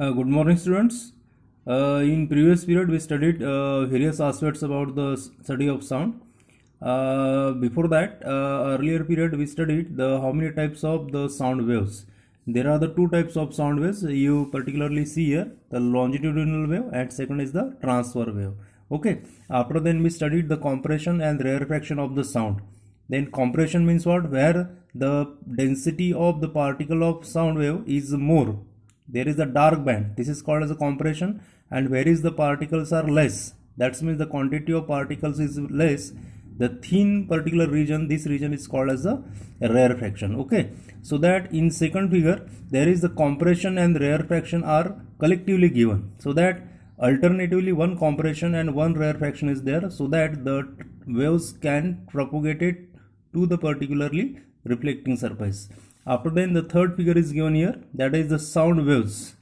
Good morning, students. In previous period, we studied various aspects about the study of sound. Before that, earlier period, we studied the how many types of the sound waves. There are the two types of sound waves you particularly see here: the longitudinal wave and second is the transfer wave. Okay. After then, we studied the compression and rarefaction of the sound. Then compression means what? Where the density of the particle of sound wave is more, there is a dark band, this is called as a compression, and where is the particles are less, that means the quantity of particles is less, the thin particular region, this region is called as the rarefaction. Okay, so that in second figure there is the compression and rarefaction are collectively given, so that alternatively one compression and one rarefaction is there, so that the waves can propagate it to the particularly reflecting surface. After then the third figure is given here, that is the sound waves.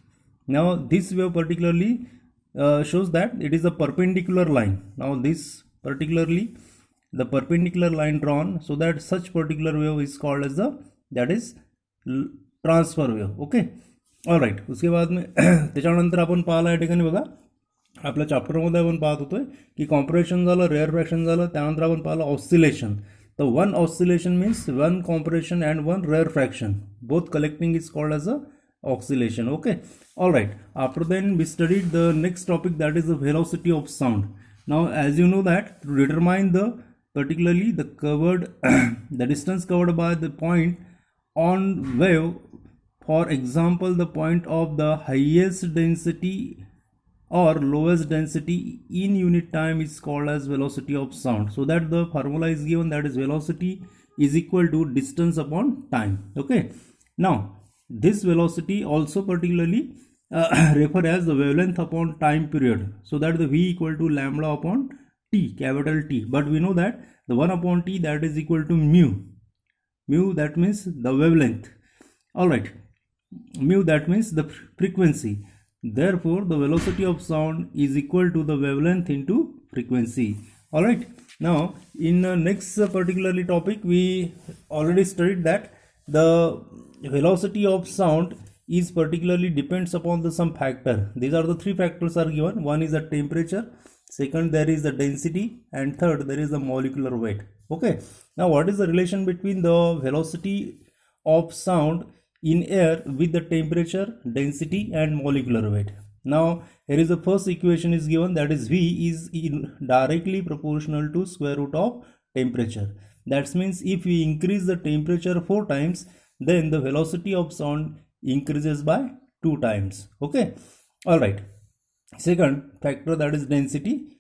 Now this wave particularly shows that it is a perpendicular line. Now this particularly the perpendicular line drawn, so that such particular wave is called as the, that is transfer wave. Okay, all right. उसके बाद में त्याच्यानंतर आपण पाहिला या ठिकाणी बघा आपल्या चॅप्टरमध्ये आपण पाहत होतोय की कॉम्प्रेशन झालं, रेअरफॅक्शन झालं, त्यानंतर आपण पाहिलं oscillation. The one oscillation means one compression and one rarefaction. Both collecting is called as a oscillation. Okay. All right. After then we studied the next topic, that is the velocity of sound. Now, as you know that to determine the particularly the covered the distance covered by the point on wave, for example, the point of the highest density or lowest density in unit time is called as velocity of sound. So that the formula is given, that is velocity is equal to distance upon time. Okay, now this velocity also particularly refer as the wavelength upon time period, so that the v equal to lambda upon t, capital T. But we know that the 1 upon t, that is equal to mu, that means the wavelength. All right, mu, that means the frequency. Therefore, the velocity of sound is equal to the wavelength into frequency. All right. Now, in the next particularly topic, we already studied that the velocity of sound is particularly depends upon the some factor. These are the three factors are given. One is the temperature, second there is the density, and third there is the molecular weight. Okay. Now, what is the relation between the velocity of sound in air with the temperature, density and molecular weight? Now here is the first equation is given, that is V is directly proportional to square root of temperature. That means if we increase the temperature 4 times, then the velocity of sound increases by 2 times. Okay, all right. Second factor, that is density.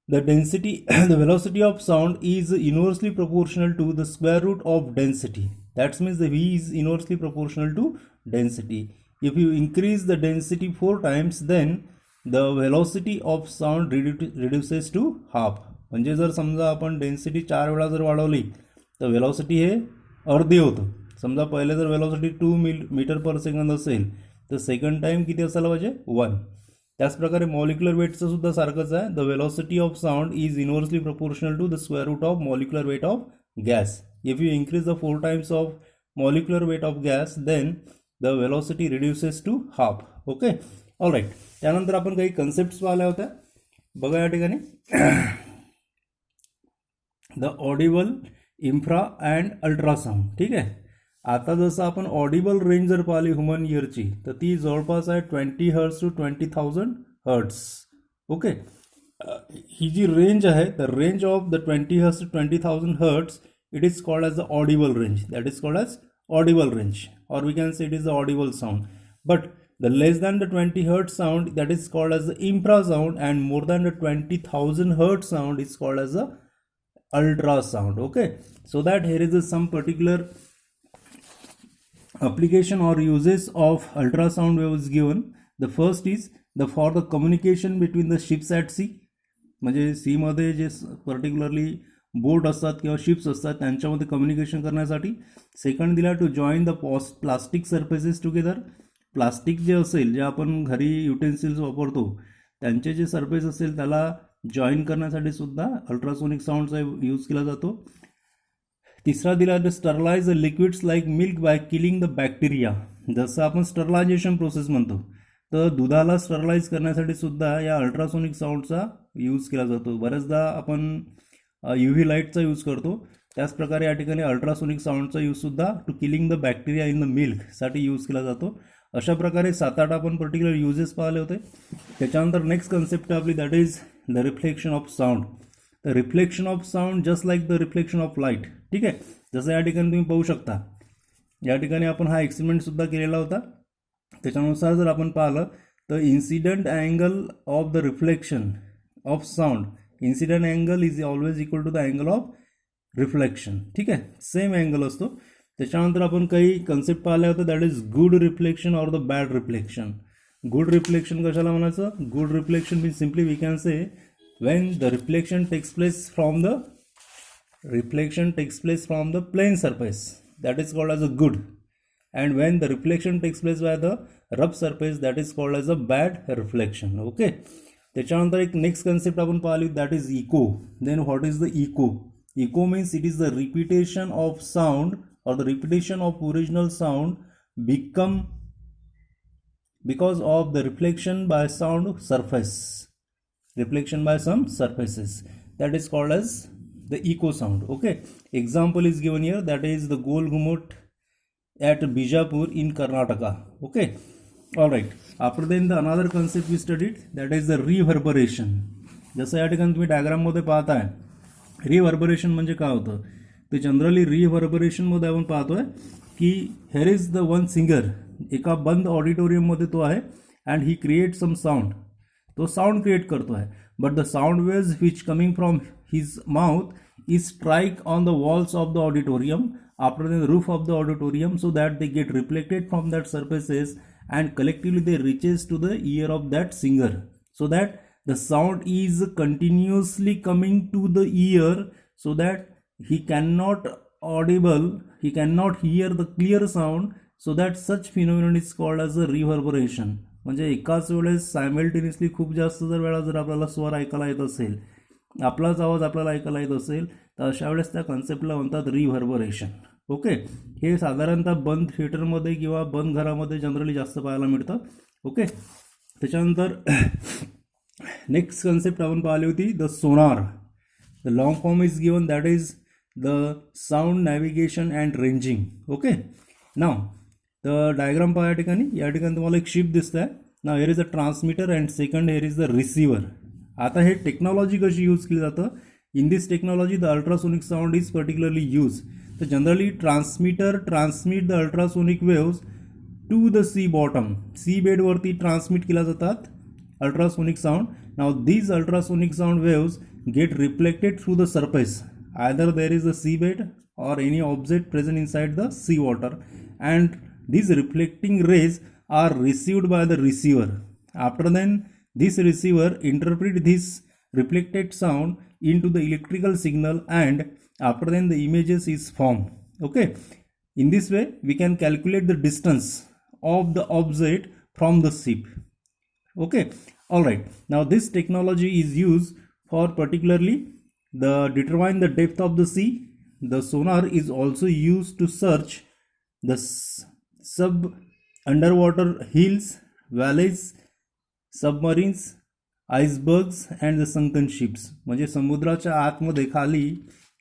The density the velocity of sound is inversely proportional to the square root of density. That means the V is inversely proportional to density. If you increase the density 4 times, then the velocity of sound reduces to half. म्हणजे जर समजा आपण density 4 वेळा जर वाढवली तर velocity हे अर्धी होतं. समजा पहिले जर वेलॉसिटी 2 मीटर पर सेकंद असेल तर सेकंड टाइम किती असायला पाहिजे 1. त्याच प्रकारे मॉलिक्युलर वेटचं सुद्धा सारखंच आहे. The velocity of sound is inversely proportional to the square root of molecular weight of gas. If you increase the 4 times of molecular weight of gas, then the velocity reduces to half. Okay, all right. त्यानंतर आपण काही concepts पाहिल्या होत्या बघा या ठिकाणी. The Audible, infra and ultrasound. ठीक आहे. आता जसं आपण ऑडिबल रेंज जर पाहिली ह्युमन इयरची तर ती जवळपास आहे 20 हर्ट्स टू 20,000 हर्ट्स. ओके, ही जी रेंज आहे the range of the 20 hertz to 20,000 hertz, it is called as the audible range. That is called as audible range, or we can say it is the audible sound. But the less than the 20 hertz sound, that is called as the infrasound, and more than the 20,000 hertz sound is called as the ultrasound. Okay, so that here is some particular application or uses of ultrasound waves given. The first is the for the communication between the ships at sea. म्हणजे सी मध्ये जे particularly boat असतात किंवा ships असतात त्यांच्यामध्ये communication करण्यासाठी. Second दिला to join the plastic surfaces together. Plastic जे असेल, जे आपण घरी युटेन्सिल्स वापरतो त्यांचे जे सरफेस असेल त्याला जॉईन करण्यासाठी सुद्धा अल्ट्रासोनिक साऊंडचा यूज केला जातो. तिसरा दिला the sterilize the liquids like milk by killing the bacteria. जसं आपण स्टरलायझेशन प्रोसेस म्हणतो तर दुधाला स्टरलाइज करण्यासाठी सुद्धा या अल्ट्रासोनिक साऊंडचा यूज केला जातो. बऱ्याचदा आपण UV लाईटचा यूज करतो. त्याचप्रकारे या ठिकाणी अल्ट्रासोनिक साऊंडचा यूजसुद्धा to killing the bacteria in the मिल्कसाठी यूज केला जातो. अशा प्रकारे 7-8 आपण पर्टिक्युलर युजेस पाहिले होते. त्याच्यानंतर नेक्स्ट कन्सेप्ट आपली that is the reflection of sound. The reflection of sound just like the reflection of light. ठीक आहे, जसं या ठिकाणी तुम्ही पाहू शकता, या ठिकाणी आपण हा एक्सपेरिमेंटसुद्धा केलेला होता. त्याच्यानुसार जर आपण पाहिलं तर incident angle of the reflection of sound, incident angle is always equal to the angle of reflection. ठीक आहे, सेम अँगल असतो. त्याच्यानंतर आपण काही कन्सेप्ट पाहिल्या होत्या that is good reflection or the bad reflection. Good reflection कशाला म्हणायचं? Good reflection means simply we can say when the reflection takes place from the plane surface, that is called as a good, and when the reflection takes place by the rough surface, that is called as a bad reflection. Okay, त्याच्यानंतर एक next concept आपण पाहिली that is echo. Then what is the echo? Echo means it is the repetition of sound or the repetition of original sound become because of the reflection by sound surface, reflection by some surfaces, that is called as the echo sound. Okay, example is given here, that is the Gol Gumut at Bijapur in Karnataka. Okay, all right. After then the another concept we studied, that is the reverberation. जसं या ठिकाणी तुम्ही डायग्राममध्ये पाहताय, reverberation म्हणजे काय होतं ते generally रिव्हर्बरेशनमध्ये आपण पाहतोय की here is the one singer, एका बंद ऑडिटोरियममध्ये तो आहे and he create some sound, तो साऊंड क्रिएट करतो आहे. But the sound waves which coming from his mouth is strike on the walls of the auditorium after the roof of the auditorium so that they get reflected from that surfaces and collectively they reaches to the ear of that singer, so that the sound is continuously coming to the ear so that he cannot hear the clear sound, so that such phenomenon is called as a reverberation. म्हणजे एकाच वेळेस simultaneously खूप जास्त जर वेळा जर आपल्याला स्वर ऐकायला येत असेल, आपलाच आवाज आपल्याला ऐकायला येत असेल, तर अशा वेळेस त्या कन्सेप्टला म्हणतात रिव्हर्बरेशन. ओके, हे साधारणतः बंद थिएटरमध्ये किंवा बंद घरामध्ये जनरली जास्त पाहायला मिळतं. ओके, त्याच्यानंतर नेक्स्ट कन्सेप्ट आपण पाहिली होती the sonar. The long form is given, that is the sound navigation and ranging. Okay, now the diagram पहा, या ठिकाणी तुम्हाला एक शिप दिसत आहे. Now here is a transmitter and second here is the receiver. आता हे टेक्नॉलॉजी कशी यूज केली जातं? In this technology the ultrasonic sound is particularly use. तर generally transmitter transmit the ultrasonic waves to the sea bottom, sea बेडवरती transmit केल्या जातात ultrasonic sound. Now these ultrasonic sound waves get reflected through the surface, either there is a seabed or any object present inside the sea water, and these reflecting rays are received by the receiver. After then this receiver interpret this reflected sound into the electrical signal, and after then the images is formed. Okay, in this way we can calculate the distance of the object from the ship. Okay, all right. Now this technology is used for particularly the determine the depth of the sea. The sonar is also used to search the sub underwater hills, valleys, submarines, icebergs and the sunken ships. म्हणजे समुद्राच्या आतमध्ये खाली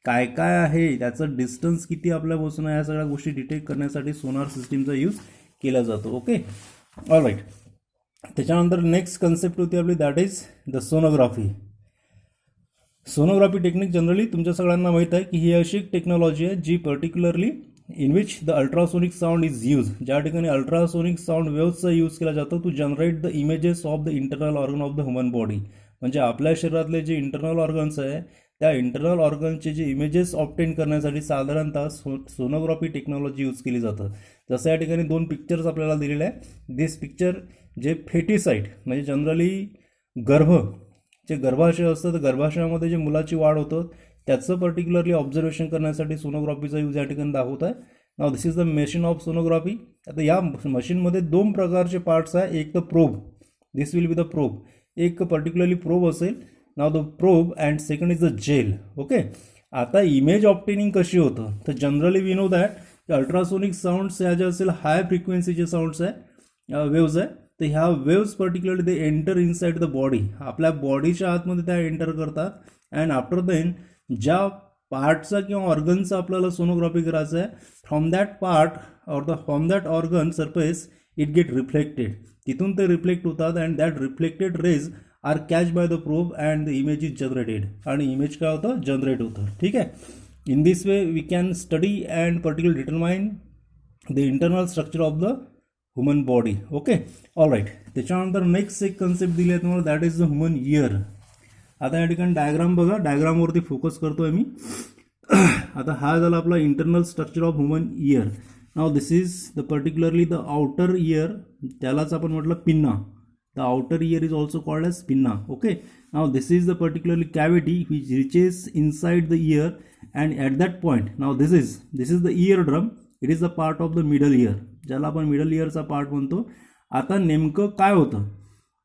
काय काय आहे, त्याचं distance किती आपल्यापासून आहे, या सगळ्या गोष्टी डिटेक्ट करण्यासाठी सोनार सिस्टीमचा यूज केला जातो. Okay, all right. त्याच्यानंतर नेक्स्ट कन्सेप्ट होती आपली that is the sonography. Sonography technique generally तुमच्या सगळ्यांना माहीत आहे की ही अशी एक टेक्नॉलॉजी आहे जी particularly in which the ultrasonic sound is use, ज्या ठिकाणी अल्ट्रासोनिक साऊंड वेव्हचा यूज केला जातो to generate the images of the internal organ of the human body. म्हणजे आपल्या शरीरातले जे इंटरनल ऑर्गन्स आहे त्या इंटरनल ऑर्गनचे जे इमेजेस ऑब्टेन करण्यासाठी साधारणतः सोनोग्राफी टेक्नॉलॉजी यूज केली जातं. जसं या ठिकाणी 2 पिक्चर्स आपल्याला दिलेले आहे. दिस पिक्चर जे फेटिसाईट म्हणजे जनरली जे गर्भाशय असतं तर गर्भाशयामध्ये जे मुलाची वाढ होतं त्याचं पर्टिक्युलरली ऑब्झर्वेशन करण्यासाठी सोनोग्राफीचा यूज या ठिकाणी दाखवत आहे. Now this is the machine of sonography. आता या मशीनमध्ये 2 प्रकारचे पार्ट्स आहे. एक तर probe, this will be the probe, एक पर्टिक्युलरली प्रोब असेल. Now the probe and second is the gel. Okay, आता इमेज ऑब्टेनिंग कशी होतं तर generally we know that ultrasonic sounds या ज्या असेल हाय फ्रिक्वेन्सीचे साऊंड्स आहे, वेव्ज आहे, तर ह्या waves particularly they enter inside the body, आपल्या बॉडीच्या आतमध्ये त्या एंटर करतात. अँड आफ्टर देन ज्या पार्टचा किंवा ऑर्गनचा आपल्याला सोनोग्राफी करायचं आहे, from that part or from that organ surface it get reflected, तिथून ते रिफ्लेक्ट होतात. And that reflected rays are catch by the probe and the image is generated, आणि इमेज काय होतं, जनरेट होतं. ठीक आहे. In this way we can study and particular determine the internal structure of the human body. Okay, all right. त्याच्यानंतर next एक concept दिली आहे तुम्हाला, that is the human year. आता या ठिकाणी डायग्राम बघा, डायग्रामवरती फोकस करतोय मी. आता हा झाला आपला internal structure of human ear. Now this is the particularly the outer ear, त्यालाच आपण म्हटलं pinna. The outer ear is also called as pinna. Okay, now this is the particularly cavity which reaches inside the ear, and at that point now this is the ear drum. It is the part of the middle ear, ज्याला आपण middle इयरचा part म्हणतो. आता नेमकं काय होतं,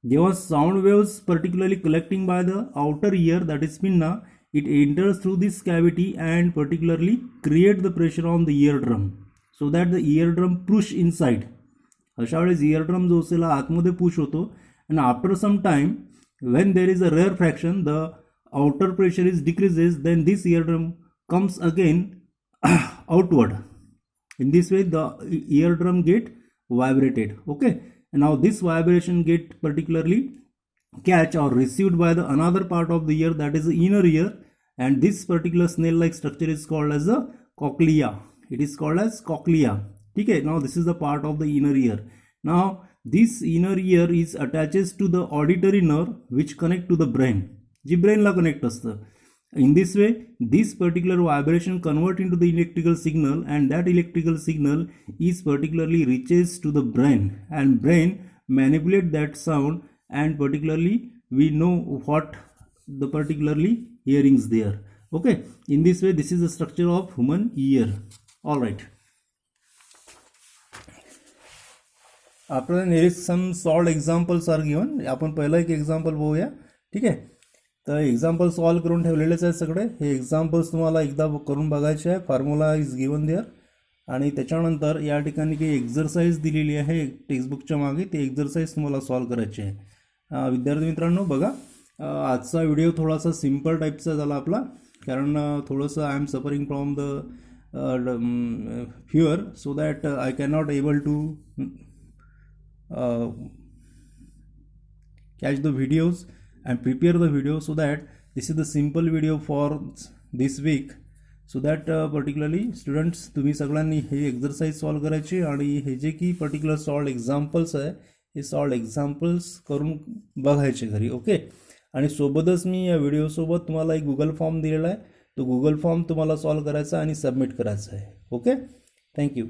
जेव्हा sound waves particularly collecting by the outer year that is pinna, it enters through this cavity and particularly create the pressure on the eardrum so that the eardrum push inside. अशा वेळेस eardrum जो असेल आतमध्ये push होतो, and after some time when there is a rarefaction the outer pressure is decreases, then this eardrum comes again outward. In this way the eardrum get vibrated. Okay, and now this vibration get particularly catch or received by the another part of the ear, that is the inner ear, and this particular snail like structure is called as the cochlea. It is called as cochlea. Okay, now this is the part of the inner ear. Now this inner ear is attaches to the auditory nerve which connect to the brain, ji brain La connect असतं. In this way this particular vibration convert into the electrical signal, and that electrical signal is particularly reaches to the brain, and brain manipulate that sound, and particularly we know what the particularly hearings there. Okay, in this way this is the structure of human ear. All right, after there is some solved examples are given. आपण पहिला एक example बघूया. ठीक आहे, तर example solve करून ठेवलेलेच आहे सगळे. हे एक्झाम्पल्स तुम्हाला एकदा करून बघायचे आहे. फॉर्म्युला इज गिवन देअर, आणि त्याच्यानंतर या ठिकाणी काही एक्झरसाइज दिलेली आहे टेक्स्टबुकच्या मागे, ते एक्झरसाइज तुम्हाला सॉल्व करायचे आहे. विद्यार्थी मित्रांनो बघा, आजचा व्हिडिओ थोडासा सिम्पल टाईपचा झाला आपला, कारण थोडंसं I am suffering from the fear, so that I cannot able to catch the videos and prepare the video, so that this is the simple video for this week, so that particularly students तुम्ही सगळ्यांनी हे exercise solve करायची, आणि हे जे की particular solve examples आहे हे solve examples करून बघायचे घरी. Okay, आणि सोबतच मी या व्हिडिओसोबत तुम्हाला एक गुगल फॉर्म दिलेला आहे, तो गुगल फॉर्म तुम्हाला सॉल्व करायचा आणि सबमिट करायचा आहे. Okay, thank you.